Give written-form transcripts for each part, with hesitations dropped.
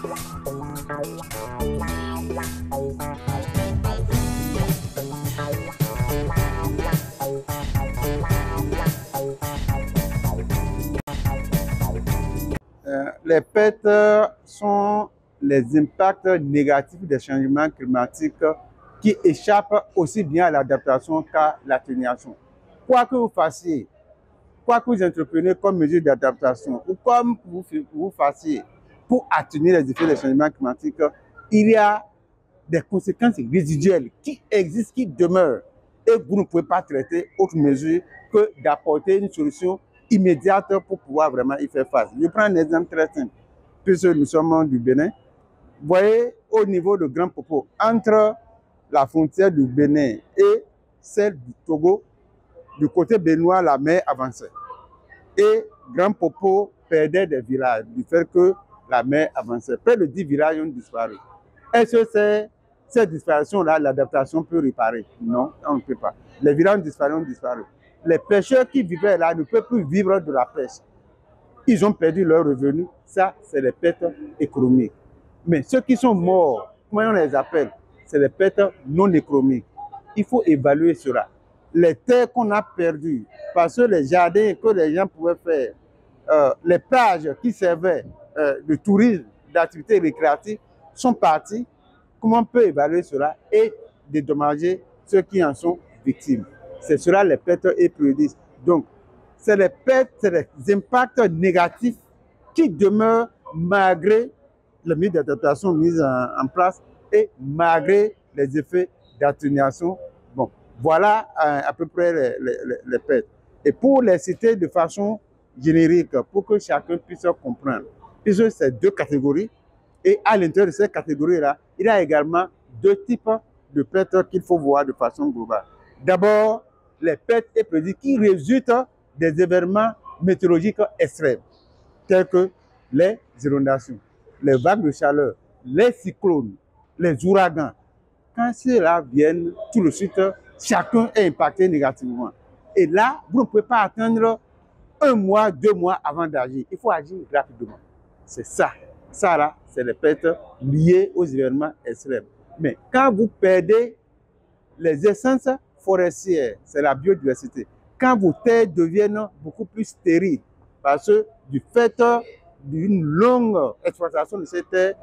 Les pertes sont les impacts négatifs des changements climatiques qui échappent aussi bien à l'adaptation qu'à l'atténuation. Quoi que vous fassiez, quoi que vous entrepreniez comme mesure d'adaptation ou comme vous fassiez pour atténuer les effets des changements climatiques, il y a des conséquences résiduelles qui existent, qui demeurent, et vous ne pouvez pas traiter autre mesure que d'apporter une solution immédiate pour pouvoir vraiment y faire face. Je prends un exemple très simple, puisque nous sommes du Bénin. Vous voyez, au niveau de Grand Popo, entre la frontière du Bénin et celle du Togo, du côté béninois, la mer avançait. Et Grand Popo perdait des villages du fait que la mer avançait. Près de 10 villages ont disparu. Est-ce que cette disparition-là, l'adaptation peut réparer? Non, on ne peut pas. Les villages ont disparu. Les pêcheurs qui vivaient là ne peuvent plus vivre de la pêche. Ils ont perdu leurs revenus. Ça, c'est les pertes économiques. Mais ceux qui sont morts, comment on les appelle? C'est les pertes non économiques. Il faut évaluer cela. Les terres qu'on a perdues, parce que les jardins que les gens pouvaient faire, les plages qui servaient de tourisme, d'activités récréatives, sont partis. Comment on peut évaluer cela et dédommager ceux qui en sont victimes? C'est cela les pertes et préjudices. Donc, c'est les pertes, c'est les impacts négatifs qui demeurent malgré les mesures d'adaptation mises en place et malgré les effets d'atténuation. Bon, voilà à peu près les pertes. Et pour les citer de façon générique, pour que chacun puisse comprendre, puisque c'est deux catégories, et à l'intérieur de ces catégories-là, il y a également deux types de pertes qu'il faut voir de façon globale. D'abord, les pertes et préjudices qui résultent des événements météorologiques extrêmes, tels que les inondations, les vagues de chaleur, les cyclones, les ouragans. Quand ceux-là viennent, tout de suite, chacun est impacté négativement. Et là, vous ne pouvez pas attendre 1 mois, 2 mois avant d'agir. Il faut agir rapidement. C'est ça. Ça, là, c'est les pertes liées aux événements extrêmes. Mais quand vous perdez les essences forestières, c'est la biodiversité. Quand vos terres deviennent beaucoup plus stériles, parce que du fait d'une longue exploitation de ces terres,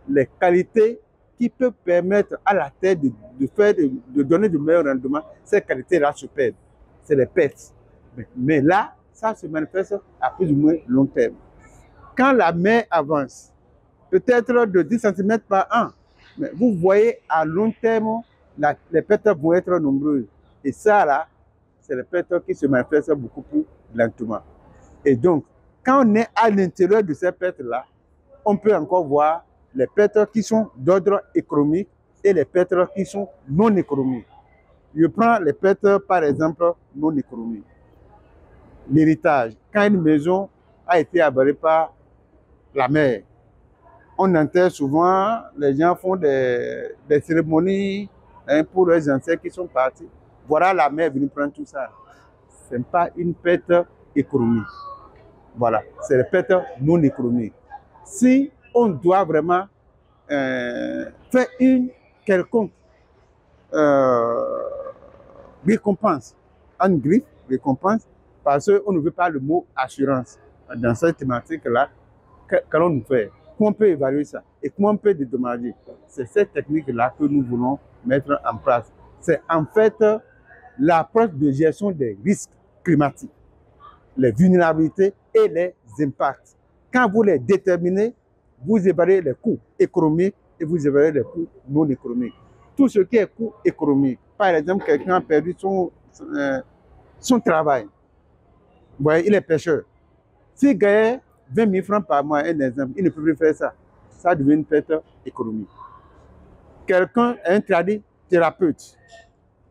les qualités qui peuvent permettre à la terre de donner de meilleurs rendements, ces qualités-là se perdent. C'est les pertes. Mais là, ça se manifeste à plus ou moins long terme. Quand la mer avance, peut-être de 10 cm par an, mais vous voyez à long terme, les pertes vont être nombreuses. Et ça, là, c'est les pertes qui se manifestent beaucoup plus lentement. Et donc, quand on est à l'intérieur de ces pertes-là, on peut encore voir les pertes qui sont d'ordre économique et les pertes qui sont non économiques. Je prends les pertes, par exemple, non économiques. L'héritage. Quand une maison a été avalée par la mer, on enterre souvent, les gens font des cérémonies pour leurs ancêtres qui sont partis. Voilà la mer venue prendre tout ça. Ce n'est pas une perte économique. Voilà, c'est les pertes non économiques. Si on doit vraiment faire une quelconque récompense, en griffe, récompense, parce qu'on ne veut pas le mot assurance dans cette thématique-là, qu'allons nous faire? Comment on peut évaluer ça? Et comment on peut dédommager? C'est cette technique-là que nous voulons mettre en place. C'est en fait l'approche de gestion des risques climatiques, les vulnérabilités et les impacts. Quand vous les déterminez, vous évaluez les coûts économiques et vous évaluez les coûts non économiques. Tout ce qui est coût économique, par exemple, quelqu'un a perdu son travail. Vous voyez, il est pêcheur. S'il gagne 20 000 francs par mois, un exemple, il ne peut plus faire ça. Ça devient une perte économique. Quelqu'un est un thérapeute.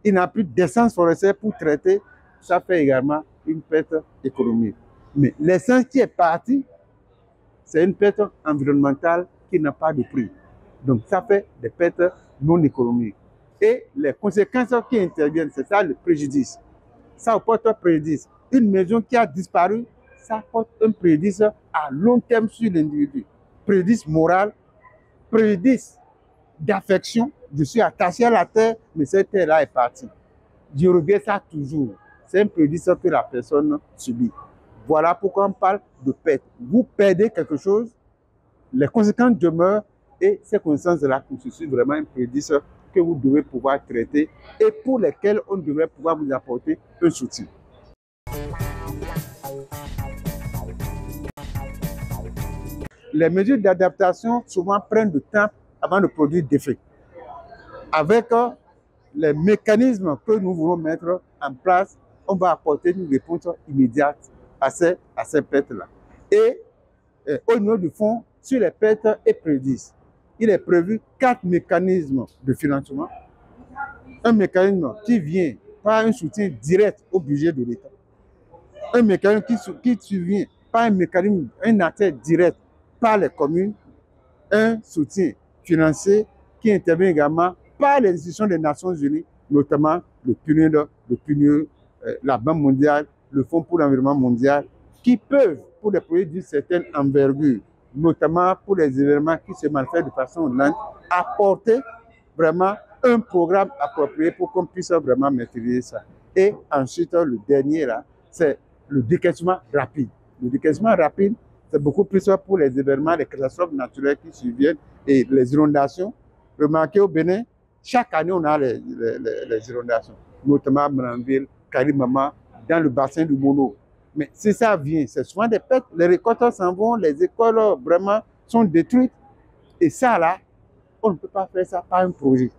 Il n'a plus d'essence forestière pour traiter. Ça fait également une perte économique. Mais l'essence qui est partie, c'est une perte environnementale qui n'a pas de prix. Donc ça fait des pertes non économiques. Et les conséquences qui interviennent, c'est ça le préjudice. Ça apporte un préjudice. Une maison qui a disparu, ça apporte un préjudice à long terme sur l'individu. Préjudice moral, préjudice d'affection. Je suis attaché à la terre, mais cette terre-là est partie. Je regrette ça toujours. C'est un préjudice que la personne subit. Voilà pourquoi on parle de perte. Vous perdez quelque chose, les conséquences demeurent et ces conséquences-là constituent vraiment un préjudice que vous devez pouvoir traiter et pour lesquels on devrait pouvoir vous apporter un soutien. Les mesures d'adaptation souvent prennent du temps avant de produire d'effet. Avec les mécanismes que nous voulons mettre en place, on va apporter une réponse immédiate à ces pertes-là. Et au niveau du fonds, sur les pertes et préjudices, il est prévu 4 mécanismes de financement. Un mécanisme qui vient par un soutien direct au budget de l'État. Un mécanisme qui vient par un mécanisme, un accès direct par les communes. Un soutien financier qui intervient également par les institutions des Nations Unies, notamment le PNUD, la Banque mondiale, le Fonds pour l'environnement mondial, qui peuvent, pour des projets d'une certaine envergure, notamment pour les événements qui se manifestent de façon lente, apporter vraiment un programme approprié pour qu'on puisse vraiment maîtriser ça. Et ensuite, le dernier, là, c'est le décaissement rapide. Le décaissement rapide, c'est beaucoup plus pour les événements, les catastrophes naturelles qui surviennent et les inondations. Remarquez au Bénin, chaque année, on a les inondations, notamment à Branville, Karimama, dans le bassin du Mono. Mais si ça vient, c'est souvent des pertes, les récoltes s'en vont, les écoles vraiment sont détruites. Et ça, là, on ne peut pas faire ça par un projet.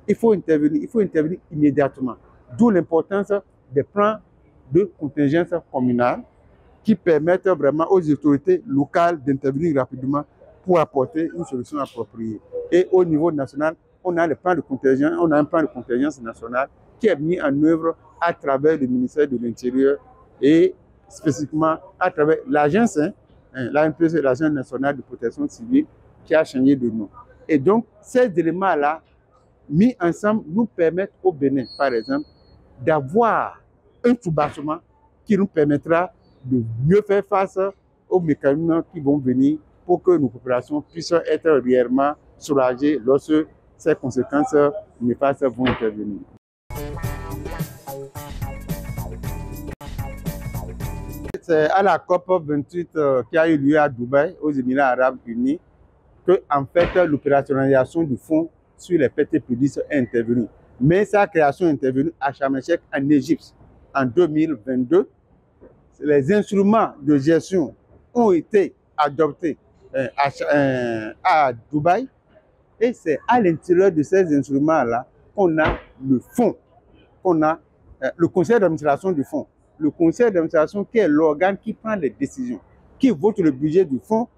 Il faut intervenir immédiatement. D'où l'importance des plans de contingence communale qui permettent vraiment aux autorités locales d'intervenir rapidement pour apporter une solution appropriée. Et au niveau national, on a le plan de contingence, on a un plan de contingence national qui est mis en œuvre à travers le ministère de l'Intérieur et spécifiquement à travers l'agence, l'ANPC, l'Agence nationale de protection civile, qui a changé de nom. Et donc, ces éléments-là, mis ensemble, nous permettent au Bénin, par exemple, d'avoir un soubassement qui nous permettra de mieux faire face aux mécanismes qui vont venir pour que nos populations puissent être réellement soulagées lorsque ces conséquences néfastes vont intervenir. C'est à la COP28 qui a eu lieu à Dubaï, aux Émirats arabes unis, que en fait l'opérationnalisation du fonds sur les pertes et préjudices est intervenue. Mais sa création est intervenue à Sharm el-Sheikh en Égypte en 2022. Les instruments de gestion ont été adoptés à Dubaï et c'est à l'intérieur de ces instruments-là qu'on a le fonds, qu'on a le conseil d'administration du fonds. Le conseil d'administration qui est l'organe qui prend les décisions, qui vote le budget du fonds,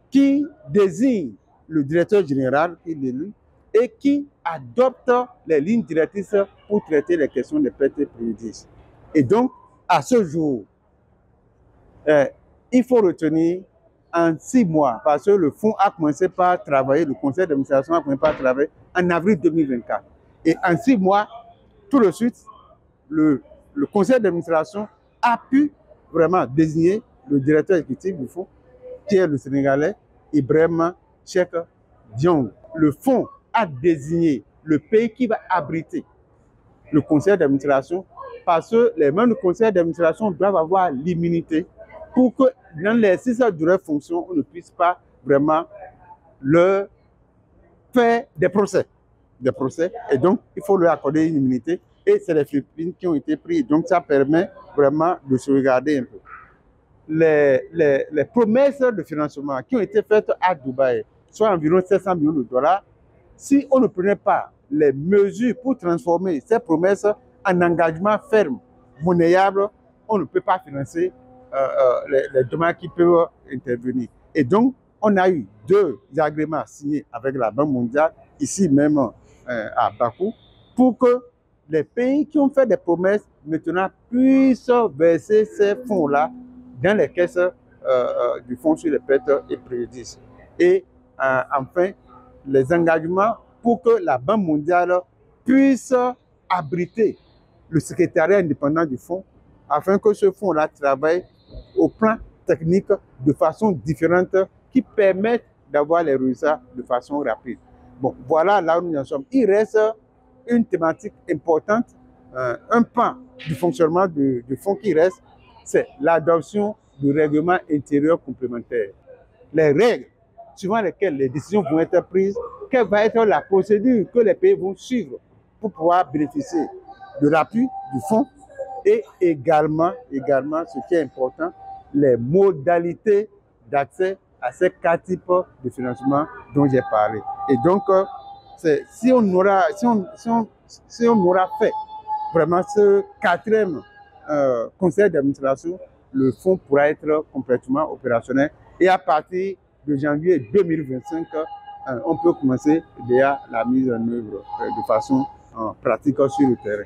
qui désigne le directeur général qui est l'élu et qui adopte les lignes directrices pour traiter les questions des pertes et préjudices. Et donc, à ce jour, il faut retenir en 6 mois, parce que le fonds a commencé par travailler, le conseil d'administration a commencé par travailler en avril 2024. Et en 6 mois, tout de suite, le conseil d'administration a pu vraiment désigner le directeur exécutif du fonds, qui est le Sénégalais Ibrahima Cheikh Diong. Le fonds a désigné le pays qui va abriter le conseil d'administration parce que les membres du conseil d'administration doivent avoir l'immunité pour que dans l'exercice de leurs fonctions, on ne puisse pas vraiment leur faire des procès. Et donc, il faut leur accorder une immunité. Et c'est les Philippines qui ont été prises. Donc, ça permet vraiment de se regarder un peu. Les promesses de financement qui ont été faites à Dubaï, soit environ 700 millions de dollars, si on ne prenait pas les mesures pour transformer ces promesses en engagement ferme, monnayable, on ne peut pas financer les demandes qui peuvent intervenir. Et donc, on a eu 2 agréments signés avec la Banque mondiale, ici même à Bakou, pour que les pays qui ont fait des promesses maintenant puissent verser ces fonds-là dans les caisses du fonds sur les pertes et préjudices. Et enfin, les engagements pour que la Banque mondiale puisse abriter le secrétariat indépendant du fonds afin que ce fonds-là travaille au plan technique de façon différente qui permette d'avoir les résultats de façon rapide. Bon, voilà là où nous en sommes. Il reste une thématique importante, un pan du fonctionnement du fonds qui reste, c'est l'adoption du règlement intérieur complémentaire. Les règles suivant lesquelles les décisions vont être prises, quelle va être la procédure que les pays vont suivre pour pouvoir bénéficier de l'appui du fonds et également, ce qui est important, les modalités d'accès à ces 4 types de financement dont j'ai parlé. Et donc, si on aura fait vraiment ce 4e conseil d'administration, le fonds pourra être complètement opérationnel. Et à partir de janvier 2025, on peut commencer déjà la mise en œuvre de façon pratique sur le terrain.